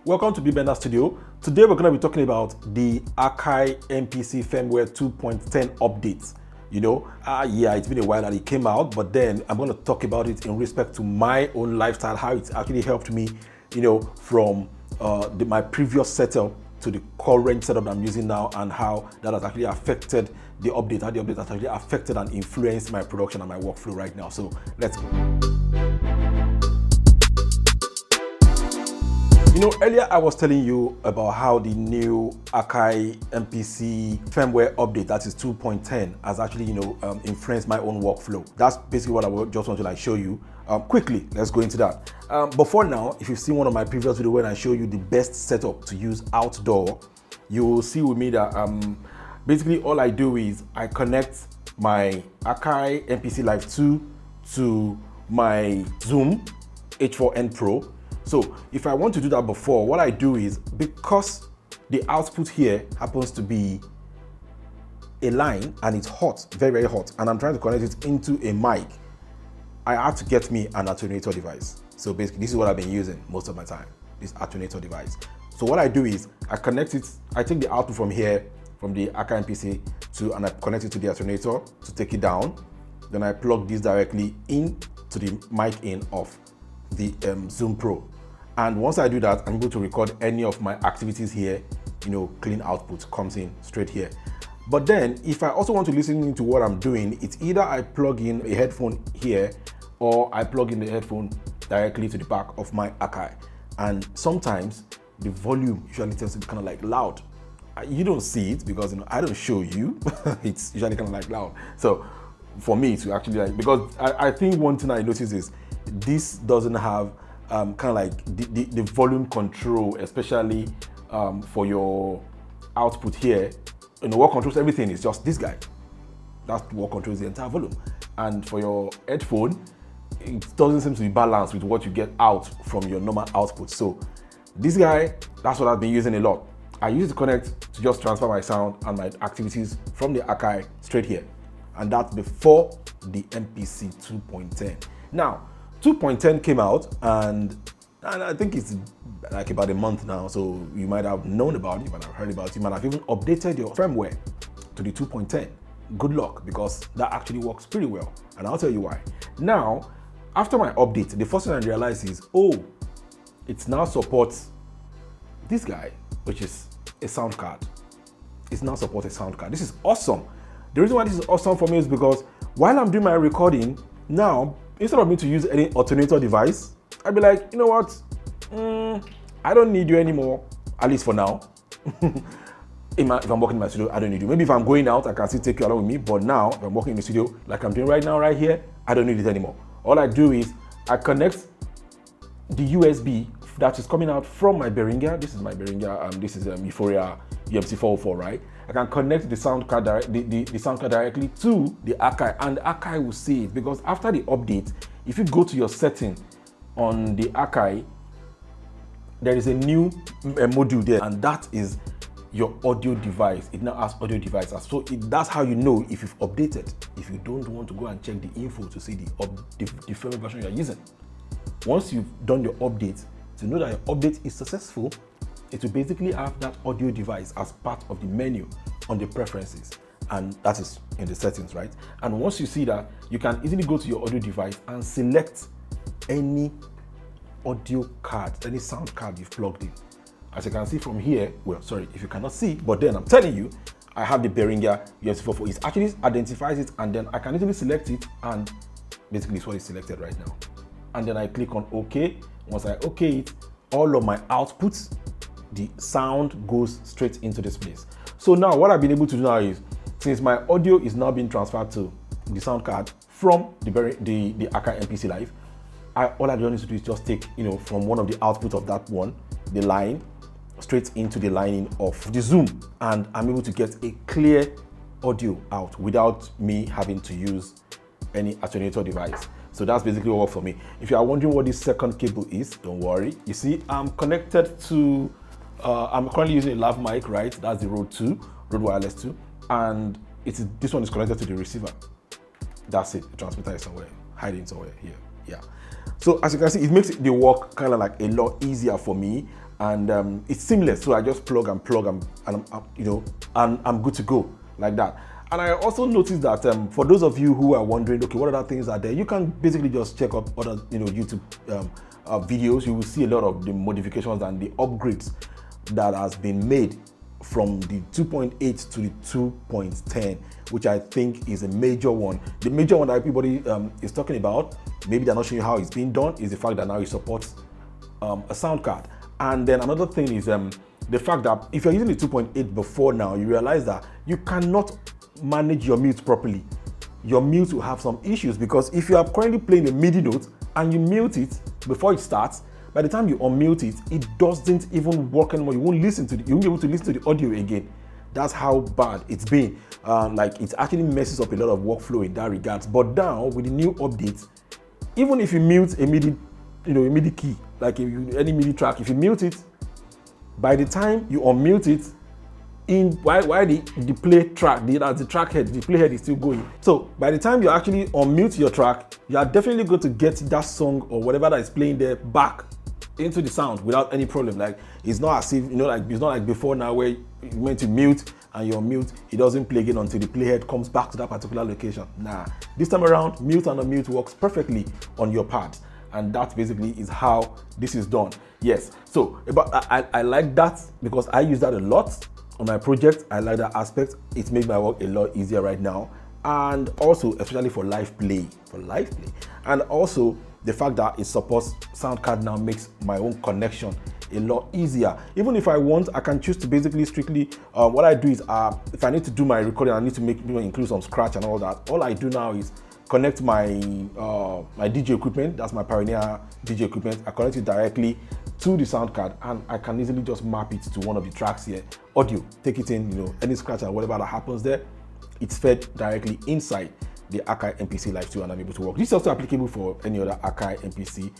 Welcome to Bender Studio. Today we're going to be talking about the Akai MPC firmware 2.10 update. Yeah, it's been a while that it came out, but then I'm going to talk about it in respect to my own lifestyle, how it's actually helped me, from my previous setup to the current setup I'm using now, and how that has actually affected the update, how the update has actually affected and influenced my production and my workflow right now. So let's go. Earlier I was telling you about how the new Akai MPC firmware update, that is 2.10, has actually, influenced my own workflow. That's basically what I just want to show you. Quickly, let's go into that. Before now, if you've seen one of my previous videos when I show you the best setup to use outdoor, you will see with me that basically all I do is I connect my Akai MPC Live 2 to my Zoom H4n Pro. So if I want to do that before, what I do is, because the output here happens to be a line and it's hot, very, very hot, and I'm trying to connect it into a mic, I have to get me an attenuator device. So basically this is what I've been using most of my time, this attenuator device. So what I do is I connect it, I take the output from here, from the Akai MPC and I connect it to the attenuator to take it down. Then I plug this directly into the mic in of the Zoom Pro. And once I do that, I'm able to record any of my activities here. Clean output comes in straight here. But then if I also want to listen to what I'm doing, it's either I plug in a headphone here or I plug in the headphone directly to the back of my Akai. And sometimes the volume usually tends to be kind of loud. You don't see it because I don't show you. It's usually kind of loud. So for me to actually because I think one thing I noticed is this doesn't have the volume control, especially for your output here. What controls everything is just this guy. That's what controls the entire volume. And for your headphone, it doesn't seem to be balanced with what you get out from your normal output. So this guy, that's what I've been using a lot. I use to connect to just transfer my sound and my activities from the Akai straight here. And that's before the MPC 2.10. Now, 2.10 came out, and I think it's about a month now, so you might have known about it, you might have heard about it, you might have even updated your firmware to the 2.10. Good luck, because that actually works pretty well, and I'll tell you why. Now, after my update, the first thing I realized is, it now supports this guy, which is a sound card. It now supports a sound card. This is awesome. The reason why this is awesome for me is because while I'm doing my recording, now, instead of me to use any alternator device, I'd be like, you know what? I don't need you anymore, at least for now. If I'm working in my studio, I don't need you. Maybe if I'm going out, I can still take you along with me. But now, if I'm working in the studio, like I'm doing right now, right here, I don't need it anymore. All I do is I connect the USB that is coming out from my Behringer. This is my Behringer. This is Euphoria UMC 404, right? I can connect the sound card the sound card directly to the Akai, and the Akai will see it, because after the update, if you go to your setting on the Akai, there is a new module there, and that is your audio device. It now has audio devices. So that's how you know if you've updated. If you don't want to go and check the info to see the firmware version you're using. Once you've done your update, to know that your update is successful, it will basically have that audio device as part of the menu on the preferences, and that is in the settings, right? And once you see that, you can easily go to your audio device and select any audio card, any sound card you've plugged in. As you can see from here, well, sorry if you cannot see, but then I'm telling you, I have the Behringer UMC 404. It actually identifies it, and then I can easily select it, and basically it's what is selected right now. And then I click on OK. Once I OK it, all of my outputs, the sound goes straight into this place. So now what I've been able to do now is, since my audio is now being transferred to the sound card from the Akai MPC Live, all I need to do is just take, from one of the outputs of that one, the line, straight into the lining of the Zoom, and I'm able to get a clear audio out without me having to use any attenuator device. So that's basically what works for me. If you are wondering what this second cable is, don't worry. You see, I'm connected to, I'm currently using a lav mic, right? That's the Rode Wireless 2. And this one is connected to the receiver. That's it. The transmitter is somewhere, hiding somewhere here. Yeah. So as you can see, it makes the work kind of like a lot easier for me. and it's seamless. So I just plug and I'm good to go like that. And I also noticed that for those of you who are wondering, okay, what other things are there? You can basically just check up other YouTube videos. You will see a lot of the modifications and the upgrades that has been made from the 2.8 to the 2.10, which I think is a major one. The major one that everybody is talking about, maybe they're not showing you how it's being done, is the fact that now it supports a sound card. And then another thing is the fact that if you're using the 2.8 before now, you realize that you cannot manage your mute properly. Your mute will have some issues, because if you are currently playing a MIDI note and you mute it before it starts, by the time you unmute it, it doesn't even work anymore. You won't be able to listen to the audio again. That's how bad it's been. Like, it actually messes up a lot of workflow in that regards. But now with the new updates, even if you mute a MIDI, a MIDI key, like any MIDI track, if you mute it, by the time you unmute it, while the play track, the track head, the play head is still going. So by the time you actually unmute your track, you are definitely going to get that song or whatever that is playing there back into the sound without any problem. Like, it's not as if, like, it's not like before now where you went to mute and you're mute, it doesn't play again until the playhead comes back to that particular location. Nah, this time around, mute and unmute works perfectly on your pads. And that basically is how this is done. Yes, so I like that because I use that a lot on my project. I like that aspect. It makes my work a lot easier right now. And also, especially for live play. And also, the fact that it supports soundcard now makes my own connection a lot easier. Even if I want, I can choose to basically strictly, what I do is, if I need to do my recording, I need to include some scratch and all that. All I do now is connect my my DJ equipment. That's my Pioneer DJ equipment. I connect it directly to the sound card, and I can easily just map it to one of the tracks here. Audio, take it in, any scratch or whatever that happens there, it's fed directly inside the Akai MPC Live 2, and I'm able to work. This is also applicable for any other Akai MPC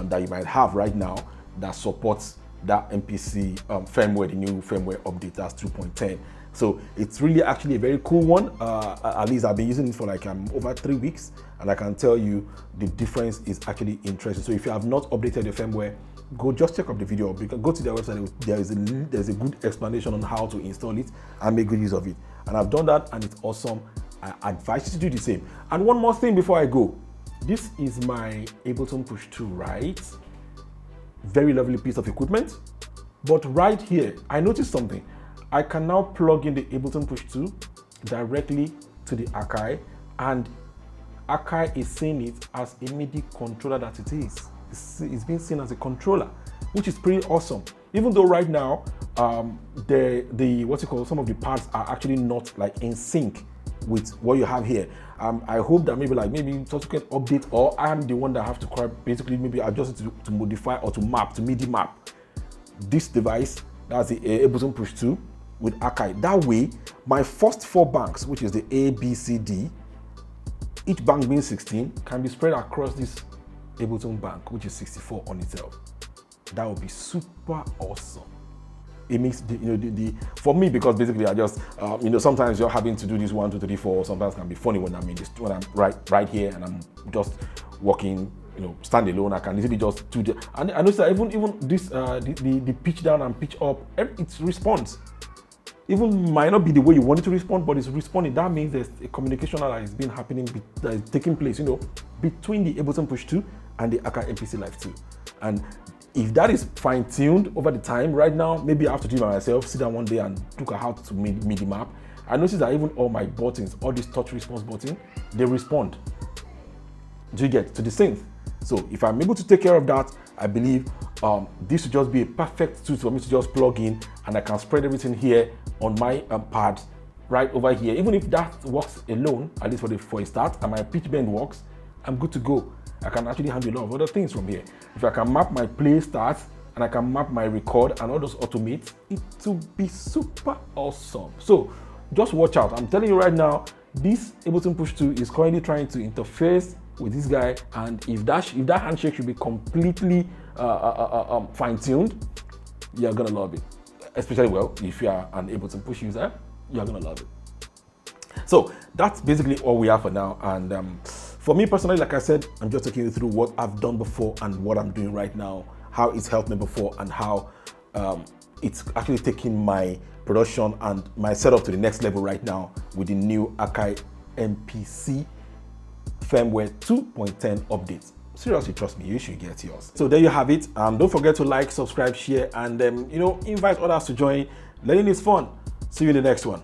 that you might have right now that supports that MPC firmware, the new firmware update, that's 2.10. So it's really actually a very cool one. At least I've been using it for like over 3 weeks, and I can tell you the difference is actually interesting. So if you have not updated your firmware, go just check up the video. Go to their website. There's a good explanation on how to install it and make good use of it. And I've done that, and it's awesome. I advise you to do the same. And one more thing before I go. This is my Ableton Push 2, right? Very lovely piece of equipment. But right here, I noticed something. I can now plug in the Ableton Push 2 directly to the Akai, and Akai is seeing it as a MIDI controller that it is. It's being seen as a controller, which is pretty awesome. Even though right now, some of the parts are actually not like in sync with what you have here. I hope that maybe subsequent update, or I am the one that have to basically maybe adjust it to modify or to MIDI map this device. That's the Ableton Push 2 with Akai. That way, my first 4 banks, which is the A, B, C, D, each bank being 16, can be spread across this Ableton bank, which is 64 on itself. That would be super awesome. It makes for me, because basically I just sometimes you're having to do this 1, 2, 3, 4. Sometimes can be funny when I'm right here and I'm just working, stand alone. I can easily just do the. And I notice that even this the pitch down and pitch up, it responds. Even might not be the way you want it to respond, but it's responding. That means there's a communication that is being happening, that is taking place, between the Ableton Push 2 and the Akai MPC Live 2. And if that is fine-tuned over the time, right now, maybe I have to do it by myself, sit down one day and look at how to MIDI map. I noticed that even all my buttons, all these touch response buttons, they respond. Do you get to the synth? So if I'm able to take care of that, I believe this would just be a perfect tool for me to just plug in, and I can spread everything here on my pad right over here. Even if that works alone, at least for a start, and my pitch bend works, I'm good to go. I can actually handle a lot of other things from here. If I can map my play start, and I can map my record and all those automates, it will be super awesome. So just watch out. I'm telling you right now, this Ableton Push 2 is currently trying to interface with this guy, and if that handshake should be completely fine-tuned, you're gonna love it. Especially, if you are an Ableton Push user, you're gonna love it. So that's basically all we have for now. And for me personally, like I said, I'm just taking you through what I've done before and what I'm doing right now, how it's helped me before, and how it's actually taking my production and my setup to the next level right now with the new Akai MPC firmware 2.10 update. Seriously, trust me, you should get yours. So there you have it. Don't forget to like, subscribe, share, and invite others to join. Learning is fun. See you in the next one.